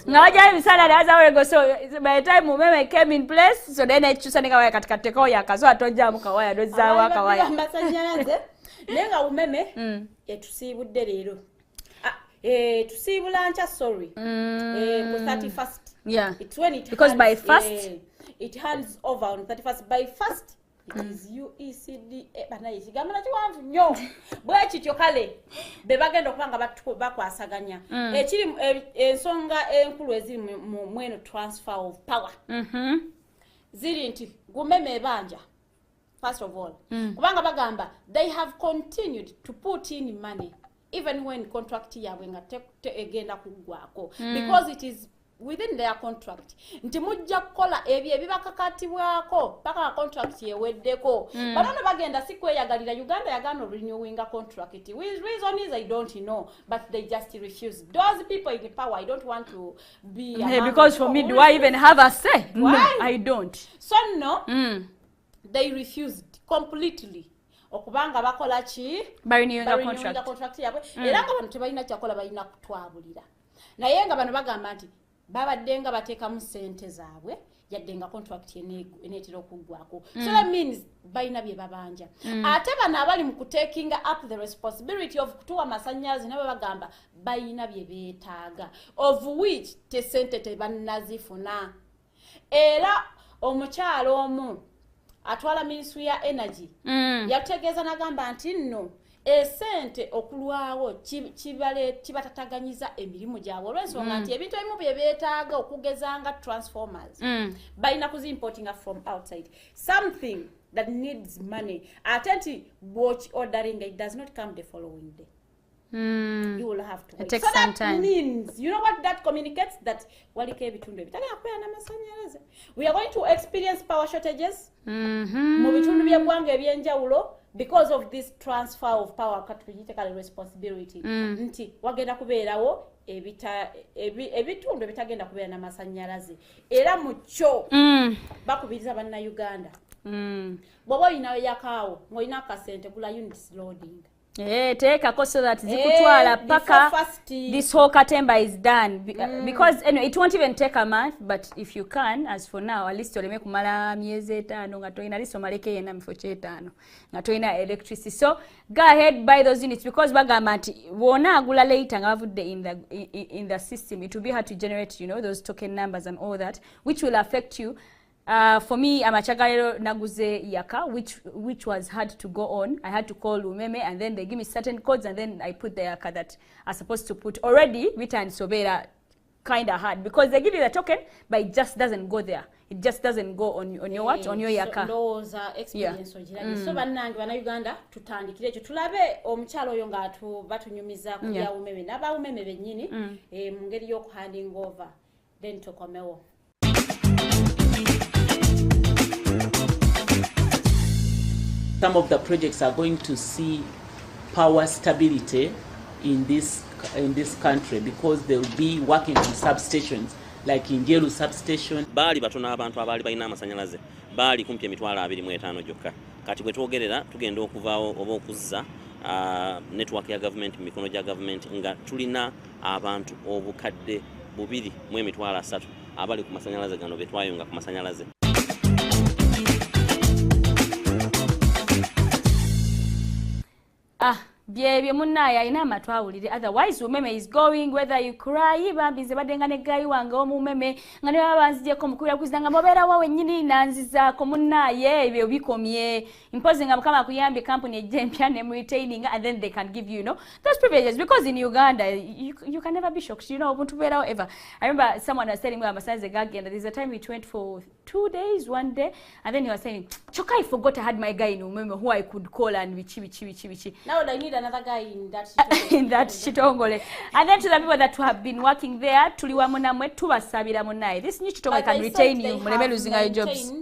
Ngawaja emisana daza orego. So by the time umeme came in place, so then echusa nikawaya katika teko yakazo atonja mukawaya dozawa kawaya. Amasanyalaze nenga umeme etusibudde leero. Tusibula ncha sorry. Ku 31st Yeah. It's when it because by hands, first it hands over on 31st. By first, it is UECD. Banayikigamana kiwanvu nnyo. Bwe kityo kale be bagenda okubanga bakwasaganya. Ekiri ensonga enkulu eziri mu mweno transfer of power. Ziri nti gumeme ebanja. First of all, kubanga bagamba they have continued to put in money even when contract yabwe nga egenda kuggwako because it is within their contract. Nti mujja kukola ebyo ebibakakatibwako paka contract yeweddeko. Banono bagenda sikweyagalira Uganda yagano renewing a contract. With reason is I don't know, but they just refuse. Those people in the power, I don't want to be because for me, do I even have a say? Why? No, I don't. So no, they refused completely. Okubanga bakola ki renewing a contract yabwe era nga bano tebalina kyakola balina kutwabulira naye nga bano bagamba nti babaddenga bateekamu ssente zaabwe yadde nga contract eneetera okuggwako. So that means balina bye babanja ate bano abali mu taking up the responsibility of kutuwa masannyalaze nabo bagamba balina bye beetaaga of which tesente tebannazifuna era omukyalo omu atwala ministry ya energy yategeeza nagamba nti nno esente okulwawo kibataganyiza emirimu gyabwe olw'ensonga nti ebintu ebimu bye beetaaga okugezanga transformers balina kuzimportinga from outside something that needs money ate nti watch ordering it does not come the following day. You will have to wait. It takes so some that time. Means, you know what that communicates? That we are going to experience power shortages because of this transfer of power responsibility. Nti wagenda kubeerawo ebitundu ebitagenda kubeera n'amasannyalaze era mu kyo bakubiriza banna-Uganda bw'oba olinayo yakaawo ng'olina akasente gula units loading. Take a course so that zikutwala paka this whole katemba is done because anyway it won't even take a month, but if you can, as for now, at least oleme kumala myezi 5 nga toyina liso maleke yena mifo 5 nga toyina electricity. So go ahead, buy those units because bagamba nti wona agula later nga bavudde in the system, it will be hard to generate, you know, those token numbers and all that, which will affect you. For me, amachagalero naguze yaka, which was hard to go on. I had to call Umeme and then they give me certain codes and then I put the yaka that I'm supposed to put. Already, return sobera kind of hard because they give you the token, but it just doesn't go there. It just doesn't go on your what? On your yaka. Those are experience. So bannange bannayuganda tutandikire ekyo tulabe omukyalo oyo nga batunyumiza ku bya Umeme n'aba Umeme bennyini mu ngeri y'oku handing over then tukomewo. Some of the projects are going to see power stability in this country because they will be working on substations like Teangel substation. Bali batona abantu abali balina amasanyalaze bali kumpi emitwalo 25 gyokka kati bwe twogerera tugenda okuvaawo oba okuzza network ya government mikono gya government nga tulina abantu obukadde 2.3 abali ku masanyalaze gano betwayonga ku masanyalaze. Bye munaya ina matwawulire, otherwise Umeme is going whether you cry bambize badenga ne gayi wange Umeme ngane babanzije ko mukubira kuzanga mobera wawe nyini nanziza ko munaye ebyo bikomye imposing kama kuyambi company ejempya ne retaining and then they can give you, you know, those privileges because in Uganda you can never be shocked, you know, ubuntu bera ever. I remember someone was telling me amasaze gagenda, there's a time we went for 2 days one day and then he was saying choka I forgot I had my guy in Umeme who I could call and wichi. Now I need another guy in that in that Chitongole. And then to the people that have been working there, tuliwa munamwe tubasabira munai. This new Chitongole can retain you. Muleme losing your jobs.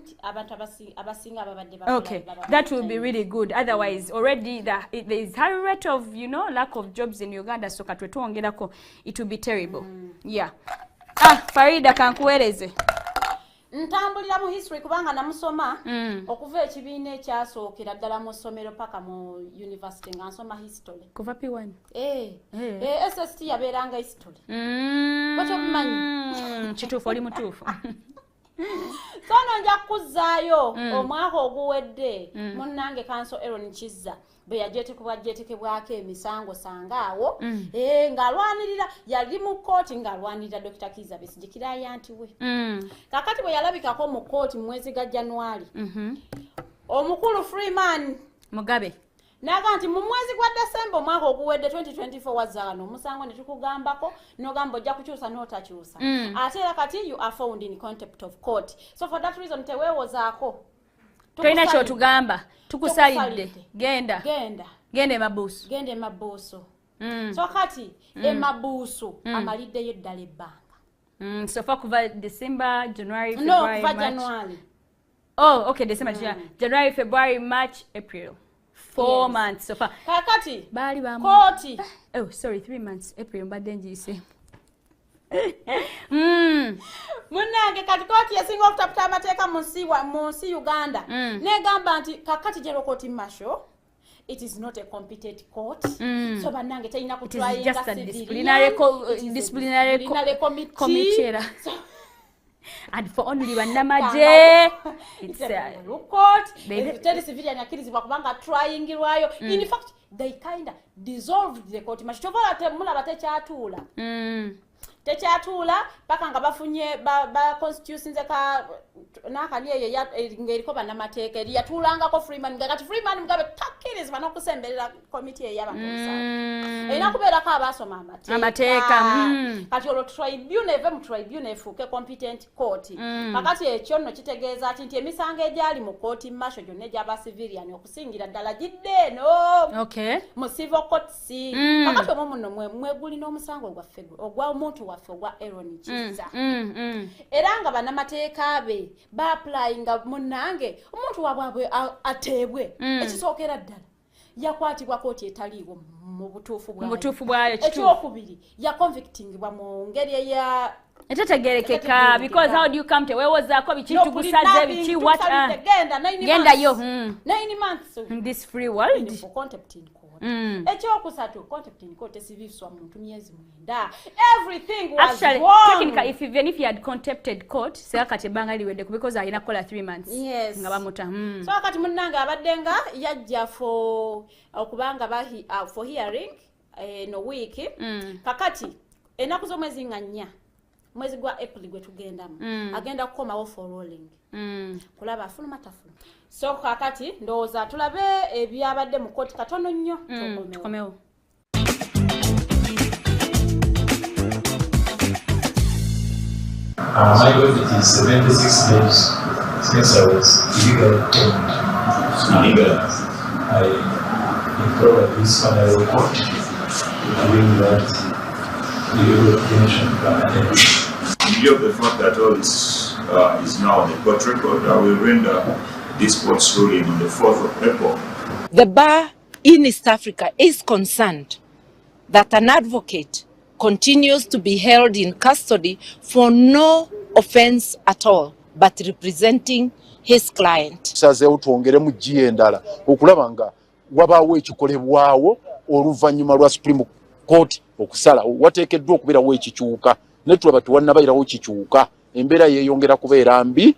Okay, that will be really good. Otherwise, already there is high rate of, you know, lack of jobs in Uganda. So katwetuongerako, it will be terrible. Yeah. Farida kankueleze. Ntambulira mu history kubanga namusoma okuva ekibiina ekyasookera ddala mu ssomero paka mu university nga nsoma history. Kuva P1? SST yabeeranga history. What obimanyi? Kituufu oli mutuufu. Sono nja kuzaayo omwaka oguwedde munnange Council Aaron Kizza bwe yajetekebwako emisango sangaawo ng'alwanirira yali mu kkooti ng'alwanirira Dr. Kizza Besigye Kiraaya nti we kakati bwe yalabikako mu kkooti mu mwezi ga January omukulu Freeman Mugabe naga nti mu mwezi gwa December omwaka oguwedde 2024 wazaano omusango ne tukugambako n'ogamba ojja kukyusa n'otakyusa ate era kati you are found in contempt of court so for that reason teweewozaako tolina kyotugamba tukusalidde genda emabuuso so kati emabuuso amaliddeyo eddala ebbanga so far kuva December January February March January okay December January February March April 4 months so far kakati bali ba koti 3 months April mbadde njise munange kati koti yasinga okutaputa amateeka mu nsi Uganda negamba nti kakati General Court Martial it is not a competent court so banange tayina kutwayinga disciplinary committee and for only Wanamaje it's a court the civilian akirizibwa kubanga tryingirwayo in fact they kind of dissolved the court machitovala temulaba tekyatuula paka nga bafunye ba constitution zeka nakaliye ng'eriko bannamateeka eri yatuulangako Freeman ngakati Freeman Mugabe takkirizibwa n'okusemberera komiti ey'abantu omusanvu erina kubeerako abaasoma amateeka kati olwo tribunal eve mu tribunal efuuke competent court kakati ekyo nno kitegeeza nti emisango egyali mu kooti Martial gyonna egy'abasivilian okusingira ddala gidde eno mu civil court si kakati omwo muno mwegulina omusango gwaffe ogwa omuntu waffe ogwa Aaron Kizza era nga bannamateeka be ba-applyinga munnange omuntu waabwe ateebwe ekisookera ddala yakwatibwa kooti etaliiwo mu butuufu bwayo ekyokubiri yaconvictingibwa mu ngeri eya etetegerekeka because how do you come to weewozaako bikintu gusaze biki what genda yo 9 months this free world for contempt in court ekyokusatu contempt in court esibiiswa muntu myezi 9 everything was actually wrong. Technically even if he had contempted court seka kati ebbanga liweddeko because alina kukola 3 months nga bamuta so kati munnange abadde nga yajja for okubanga for hearing no week kakati ennaku z'omwezi nga 4 mwezi gwa April gwe tugendamu agenda kukomawo for rolling kulaba afuluma tafuluma so kakati ndowooza tulabe ebyabadde mu kooti katono nnyo tukomewo My God, it is 76 days since I was illegally I implored this final report to bring that illegal detention permanent. In view of the fact that all this is now on the court record, I will render this court's ruling on the 4th of April. The bar in East Africa is concerned that an advocate continues to be held in custody for no offense at all, but representing his client. Sazeewo twongeremu G endala okulaba nga wabaawo ekikolebwawo oluvannyuma lwa Supreme Court okusala wateekeddwa okubeerawo ekikyuka ne tulaba tewannabayirawo kikyuka embeera yeeyongera kubeera mbi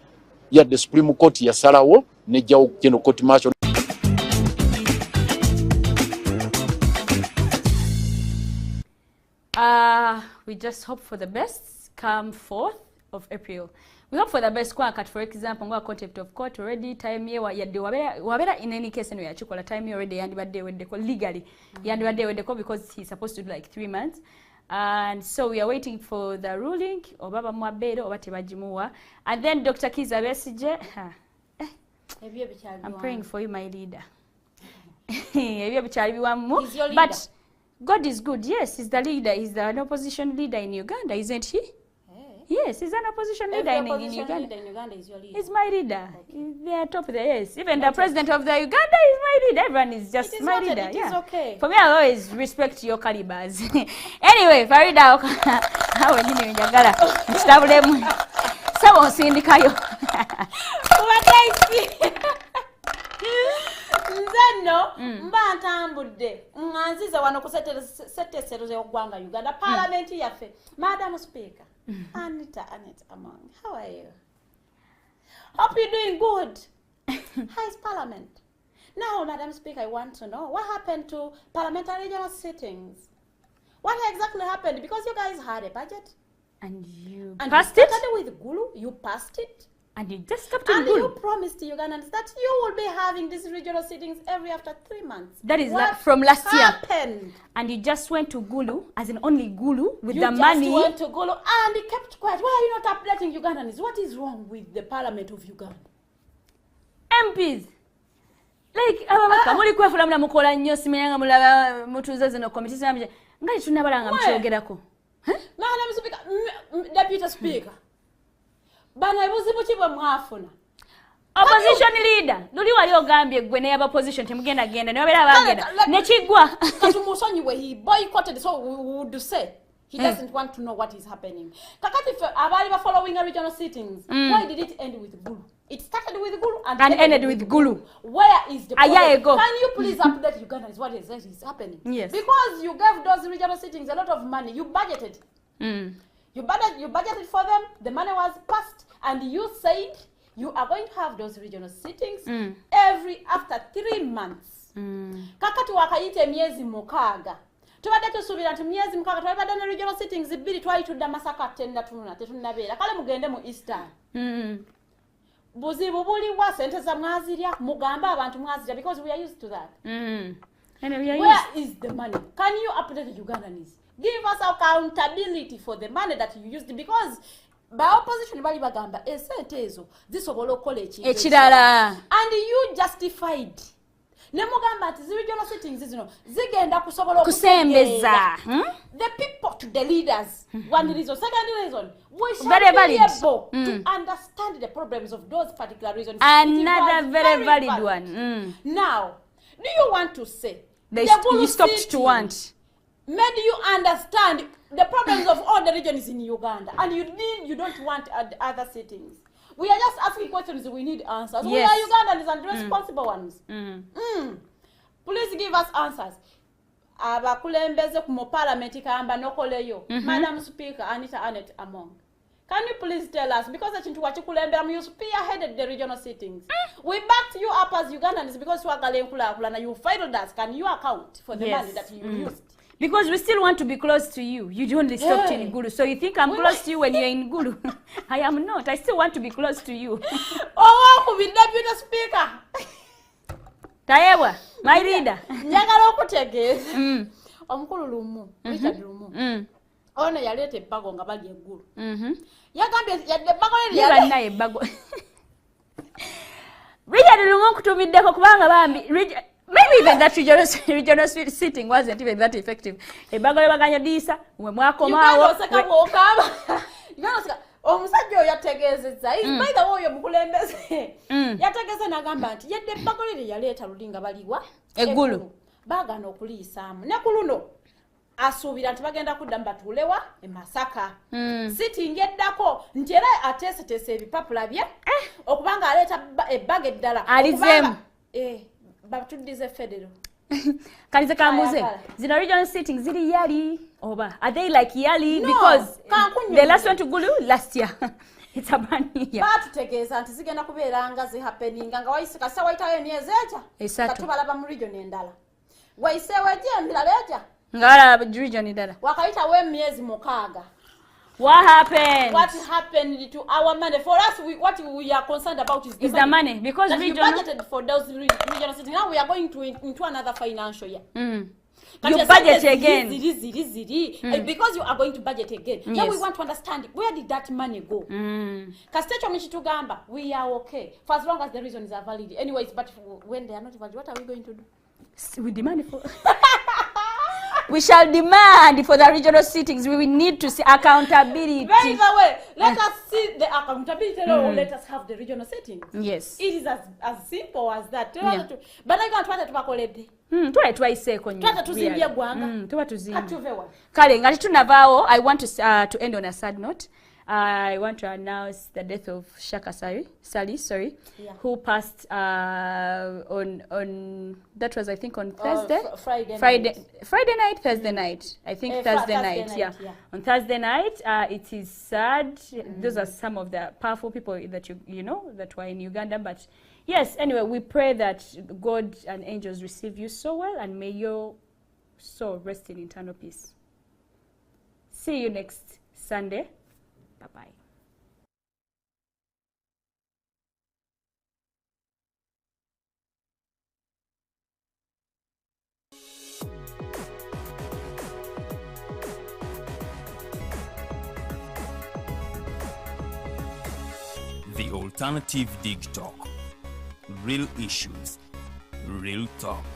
yadde Supreme Court yasalawo nejjawo General Court Martial. We just hope for the best come 4th of April. We hope for the best kwa kat for example ngwa contempt of court already time ye yadde wabera in any case no yakikola time ye already yandibadde weddeko legally yandibadde weddeko because he's supposed to do like 3 months and so we are waiting for the ruling obaba mwabere obate bajimuwa and then Dr. Kizza Besigye I'm praying for you my leader. Ebyo bichali biwamu but God is good. Yes, he's the leader. He's an opposition leader in Uganda, isn't he? Yes, he's an opposition leader in Uganda. Leader in Uganda is your leader. He's my leader. Okay. They are top there. Yes, even the president of the Uganda is my leader. Everyone is just my leader. It is okay. For me, I always respect your calibers. Anyway, Farida, how are you njagala? Mtabulemu. Sawa nsindikayo. Nzeno mba ntambudde nganziza wano kusetesero y'eggwanga Uganda parliament yaffe Madam Speaker Anita Among how are you Hope you're doing good. How is Parliament? Now, Madam Speaker, I want to know what happened to parliamentary regional sittings. What exactly happened? Because you guys had a budget. And you passed it? With Gulu, you passed it. And you just kept on Gulu. And you promised Ugandans that you will be having these regional sittings every after 3 months. That is what from last happened? Year. And you just went to Gulu, as in only Gulu, with the money. You just went to Gulu and you kept quiet. Why are you not updating Ugandans? What is wrong with the Parliament of Uganda? MPs. Like, muli kwefula mula mukola nnyo simenyanga mulaba mutuze zino committees namje ngali tunabalanga mukyogerako. Madam Speaker, Deputy Speaker. Bana buzibu ki bwe mwafuna? Opposition leader, luli wali ogambye gwe ne opposition temugenda genda ne babera abagenda ne kigwa. Katumusonyiwe he boycotted, so we would say he doesn't want to know what is happening. Kakati abali ba following regional sittings. Why did it end with Gulu? It started with Gulu and ended with Gulu. Where is the problem? Can you please update Ugandans what exactly is happening? Yes. Because you gave those regional sittings a lot of money. You budgeted. You budgeted for them. The money was passed, and you said you are going to have those regional sittings after 3 months. Kakati wakayite miezi mukaga. Tubadde tusuubira nti miezi mukaga twabadde ne regional sittings 2 twayitudde Masaka tenda tununa tetunnabeera kale mugende mu Eastern. Buzibu buliwa sente za mwazirya mugamba abantu mwazirya because we are used to that. Where is the money? Can you update Ugandans? Give us accountability for the money that you used, because by opposition bali bagamba esente ezo zisobola okukola ekirala and you justified. Nemugamba ati regional sittings zino zigenda kusobola kusembeza the people to the leaders. One reason. Second reason, we should very be valid. able to understand the problems of those particular reasons. Another very valid one. Now, do you want to say you stopped to want? Made you understand the problems of all the regions in Uganda, and you don't want other sittings. We are just asking questions, we need answers. Yes. We are Ugandans and responsible ones. Please give us answers. Abakulembeze ku parliament kamba nokoleyo. Madam Speaker, Anita Annette Among. Can you please tell us, because ekintu wakikulembera you spearheaded the regional sittings. We backed you up as Ugandans because twagala enkulaakulana. You failed us. Can you account for the money that you used? Because we still want to be close to you. You only stopped in Gulu. So you think I'm close to you when you're in Gulu. I am not. I still want to be close to you. Oh, who be Deputy Speaker? Taewa, my leader. Njagala okutegeeza. Omukulu Lumu, Richard Lumu. Ono yaleta ebbago nga bali eggulu. Yagambye yadde ebbago lye yali naye ebbago. Richard Lumu kutumiddeko kubanga bambi maybe even that regional sitting wasn't even that effective. Ebbago baganya disa we mwakomaawo. Omusajja oyo yategeezezza. By the way, omukulembeze yategeeza n'agamba nti yadde ebbago lye yaleeta lulinga baliwa eggulu baagana okuliisaamu ne ku luno asuubira nti bagenda kuddamu batuulewa e Masaka. Sitting eddako nti era ateeseteese ebipapula bye okubanga aleeta ebbago eddala alizeemu batuddize federal. Kalize kambuze zino regional sittings ziri yali oba are they like yali? No, because the last one to Gulu last year. It's a brand new year. Batutegeeza nti zigenda kubeera nga happening nga wayisika sa wayitayo emyezi ekya katubalaba mu region endala wayiseewo ejja emirala ejja ngala region endala wakayitawo emyezi mukaaga. What happened? What happened to our money? For us, what we are concerned about is the money. Because we budgeted for those regional cities. Now we are going into another financial year. You budget again. Because you are going to budget again. Yes. Now we want to understand, where did that money go? We are okay. For as long as the reasons are valid. Anyways, but when they are not valid, what are we going to do? We demand for... We shall demand for the regional sittings. We will need to see accountability. By the way, let us see the accountability or let us have the regional sittings. Yes. It is as simple as that. But I can't want to back already. Twaiseko nnyo. Twata tuzimbye gwanga. Tuba tuzimbye. Katuvewa. Kale ngati tunavaawo, I want to end on a sad note. I want to announce the death of Shaka Sally, who passed on that was I think on Thursday, Friday night, Thursday night. I think Thursday night. Yeah, on Thursday night. It is sad. Those are some of the powerful people that you know that were in Uganda, but. Yes, anyway, we pray that God and angels receive you so well, and may your soul rest in eternal peace. See you next Sunday. Bye-bye. The Alternative Dig Talk. Real issues, real talk.